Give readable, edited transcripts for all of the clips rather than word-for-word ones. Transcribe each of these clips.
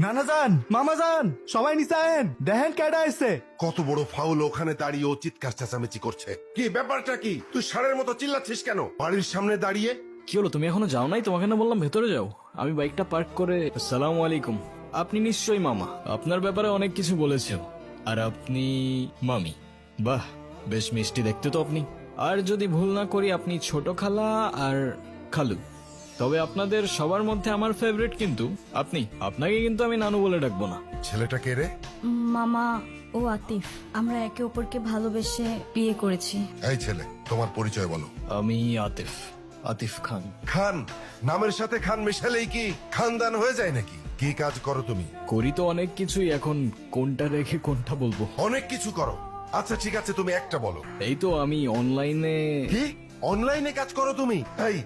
নানা যান, মামা যান, সবাই নিচে আয়েন, দেখেন কেডা এসে। কত বড় ফাউল, ওখানে দাঁড়িয়ে ও চিৎকার চেঁচামেচি করছে। কি ব্যাপারটা কি? তুই ষাঁড়ের মতো চিল্লাচ্ছিস কেন বাড়ির সামনে দাঁড়িয়ে? কি হলো, তুমি এখনো যাও নাই? তোমাকে না বললাম ভেতরে যাও। আমি বাইকটা পার্ক করে। আসসালামু আলাইকুম। আপনি নিশ্চয়ই মামা, আপনার ব্যাপারে অনেক কিছু বলেছেন। আর আপনি মামি। বাহ, বেশ মিষ্টি দেখতে তো আপনি। আর যদি ভুল না করি আপনি ছোট খালা আর খালু। তবে আপনাদের সবার মধ্যে আমার ফেভারিট কিন্তু আপনি। আপনাকে কিন্তু আমি নানু বলে ডাকবো না। ছেলেটা কে রে? মামা ও আতিফ, আমরা একে অপরকে ভালোবেসে বিয়ে করেছি। এই ছেলে, তোমার পরিচয় বলো। আমি আতিফ, আতিফ খান। খান? নামের সাথে খান মেশালেই কি খানদান হয়ে যায় নাকি? কি কাজ করো তুমি? করি তো অনেক কিছুই, এখন কোনটা রেখে কোনটা বলবো? অনেক কিছু করো। আচ্ছা ঠিক আছে, তুমি একটা বলো। এই তো আমি অনলাইনে। কি অনলাইনে কাজ করো তুমি? এই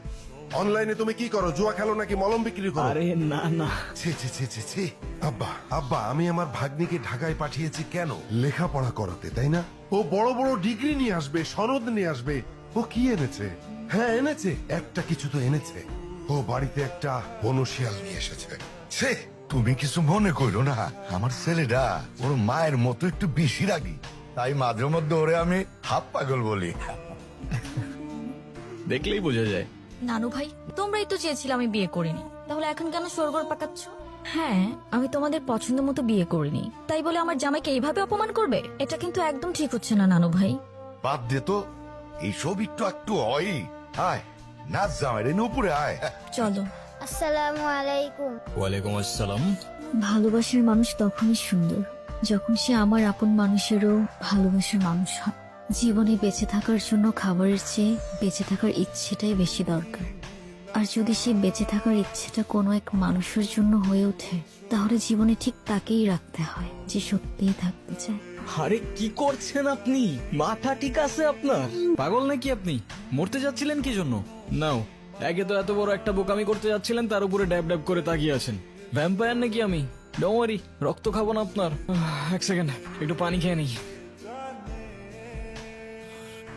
অনলাইনে তুমি কি করো? জুয়া খেলো নাকি মলম বিক্রি করো? আরে না না, ছি ছি ছি ছি ছি। আব্বা আব্বা, আমি আমার ভাগ্নিকে ঢাকায় পাঠিয়েছি কেন? লেখাপড়া করাতে, তাই না? ও বড় বড় ডিগ্রি নিয়ে আসবে, সনদ নিয়ে আসবে। ও কি এনেছে? হ্যাঁ এনেছে, একটা কিছু তো এনেছে। ও বাড়িতে একটা বনশিয়াল নিয়ে এসেছে। ছি। তুমি কিছু মনে করো না, আমার ছেলেটা ওর মায়ের মতো একটু বেশি রাগি, তাই মাঝে মধ্যে ওরে আমি হাফ পাগল বলি। দেখলেই বোঝা যায়। নানু ভাই, তোমরাই তো চেয়েছিলে আমি বিয়ে করিনি, তাহলে এখন কেন সরগর পাকাচ্ছ? হ্যাঁ, আমি তোমাদের পছন্দ মতো বিয়ে করিনি, তাই বলে আমার জামাইকে এইভাবে অপমান করবে? এটা কিন্তু একদম ঠিক হচ্ছে না নানু ভাই। বাদ দে তো, এইসব একটু একটু হয়। আয় নাচ জামাই রে, উপরে আয়। চলো। আসসালামু আলাইকুম। ওয়ালাইকুম আসসালাম। ভালোবাসার মানুষ তখনই সুন্দর যখন সে আমার আপন মানুষেরও ভালোবাসার মানুষ হয়। জীবনে বেঁচে থাকার জন্য খাবারের চেয়ে বেঁচে থাকার ইচ্ছেটাই বেশি দরকার। আর যদি সে বেঁচে থাকার ইচ্ছেটা কোনো এক মানুষের জন্য হয়ে ওঠে, তাহলে জীবনে ঠিক তাকেই রাখতে হয় যে সত্যিই থাকতে চায়। আরে কি করছেন আপনি? মাথা ঠিক আছে আপনার? পাগল নাকি আপনি? মরতে যাচ্ছিলেন কি জন্য? নাও, একে তো এত বড় একটা বোকামি করতে যাচ্ছিলেন, তার উপরে ড্যাব ড্যাব করে তাকিয়ে আছেন। ভ্যাম্পায়ার নাকি আমি? ডোন্ট ওয়ারি, রক্ত খাবো না আপনার। এক সেকেন্ড, একটু পানি খেয়ে নিই।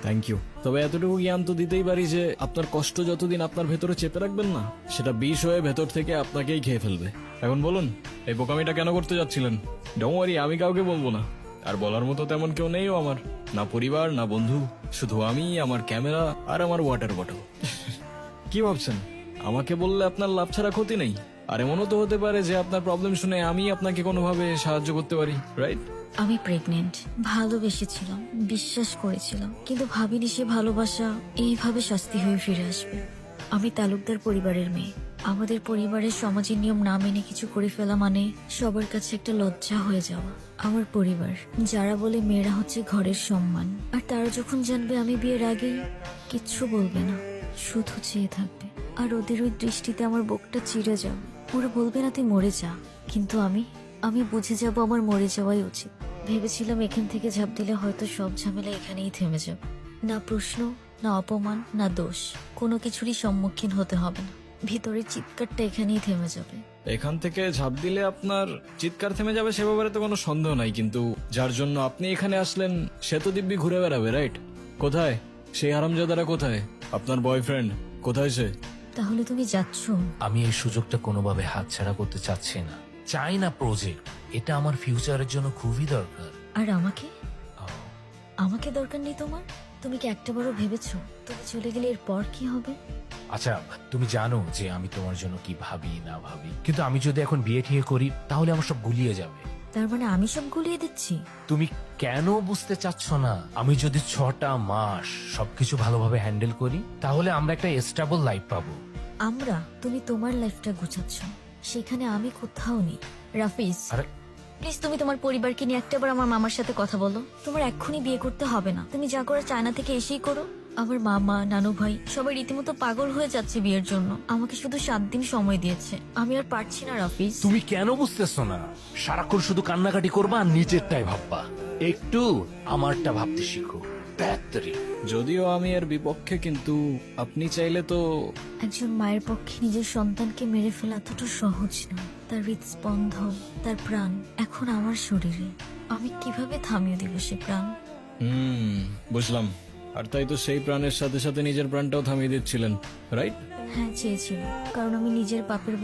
Thank you. তবে এতটুকু জ্ঞান তো দিতেই পারি যে আপনার কষ্ট যতদিন আপনার ভেতরে চেপে রাখবেন না, সেটা বিষ হয়ে ভেতর থেকে আপনাকেই খেয়ে ফেলবে। এখন বলুন, এই বোকামিটা কেন করতে যাচ্ছিলেন? ডোন্ট ওয়ারি, আমি কাউকে বলবো না। আর বলার মতো তেমন কেউ নেইও আমার, না পরিবার না বন্ধু, শুধু আমি, আমার ক্যামেরা আর আমার ওয়াটার বটল। কি ভাবছেন আমাকে বললে আপনার লাভ ছাড়া ক্ষতি নেই? আর এমনও তো হতে পারে যে আপনার প্রবলেম শুনে আমি আপনাকে কোনোভাবে সাহায্য করতে পারি, রাইট? আমি প্রেগনেন্ট, ভালোবেসেছিলাম, বিশ্বাস করেছিলাম, কিন্তু ভাবিনি সে ভালোবাসা এইভাবে শাস্তি হয়ে ফিরে আসবে। আমি তালুকদার পরিবারের মেয়ে। আমাদের পরিবারের সমাজের নিয়ম না মেনে কিছু করে ফেলা মানে সবার কাছে একটা লজ্জা হয়ে যাওয়া। আমার পরিবার যারা বলে মেয়েরা হচ্ছে ঘরের সম্মান, আর তারা যখন জানবে আমি বিয়ের আগেই, কিচ্ছু বলবে না, শুধু চেয়ে থাকবে। আর ওদের ওই দৃষ্টিতে আমার বুকটা চিড়ে যাবে। ওরা বলবে না তুই মরে যা, কিন্তু আমি বুঝে যাব আমার মরে যাওয়াই উচিত। ভেবেছিলাম এখান থেকে ঝাঁপ দিলে হয়তো সব ঝামেলা এখানেই থেমে যাবে। না প্রশ্ন, না অপমান, না দোষ, কোনো কিছুরই সম্মুখীন হতে হবে না। ভিতরের চিৎকারটা এখানেই থেমে যাবে। এখান থেকে ঝাঁপ দিলে আপনার চিৎকার থেমে যাবে সে ব্যাপারে তো কোনো সন্দেহ নাই, কিন্তু যার জন্য আপনি এখানে আসলেন সে তো দিব্যি ঘুরে বেড়াবে, রাইট? কোথায় সেই হারামজাদারা? কোথায় আপনার বয়ফ্রেন্ড? কোথায় সে? তাহলে তুমি যাচ্ছ? আমি এই সুযোগটা কোনোভাবে হাতছাড়া করতে চাচ্ছি না। চাই না প্রজেক্ট, এটা আমার ফিউচারের জন্য খুবই দরকার। আর আমাকে দরকার নেই তোমার? তুমি কি একটাবারও ভেবেছো তুমি চলে গেলে এরপর কি হবে? আচ্ছা, তুমি জানো যে আমি তোমার জন্য কি ভাবি না ভাবি, কিন্তু আমি যদি এখন বিয়ে ঠিয়ে করি তাহলে আমার সব গুলিয়ে যাবে। তার মানে আমি সব গুলিয়ে দিচ্ছি? তুমি কেন বুঝতে চাচ্ছ না? আমি যদি 6টা মাস সবকিছু ভালোভাবে হ্যান্ডেল করি তাহলে আমরা একটা স্টেবল লাইফ পাবো। আমরা? তুমি তোমার লাইফটা গুছাচ্ছ, সেখানে আমি কোথাও নেই। রাফিজ, আরে প্লিজ তুমি তোমার পরিবারকে নিয়ে একটাবার আমার মামার সাথে কথা বলো। তোমার এক্ষুনি বিয়ে করতে হবে না, তুমি যা করো চায়না থেকে এসেই করো। আমার মামা, নানু ভাই সবাই রীতিমতো পাগল হয়ে যাচ্ছে বিয়ের জন্য। আমাকে শুধু 7 দিন সময় দিয়েছে, আমি আর পারছি না রাফিজ। তুমি কেন বুঝতেছো না? সারাক্ষণ শুধু কান্নাকাটি করবা আর নিজেরটাই ভাববা। একটু আমারটা ভাবতে শিখো। ব্যাটারি। যদিও আমি এর বিপক্ষে, কিন্তু আপনি চাইলে তো। একজন মায়ের পক্ষে নিজের সন্তানকে মেরে ফেলা এতটা সহজ না। তার হৃদস্পন্দন, তার প্রাণ এখন আমার শরীরে। আমি কিভাবে থামিয়ে দিব সে প্রাণ? বুঝলাম। আর তাই তো সেই প্রাণের সাথে সাথে নিজের প্রাণটাও থামিয়ে দিচ্ছিলেন, রাইট? হ্যাঁ, চেয়েছিল, কারণ আমি নিজের পাপের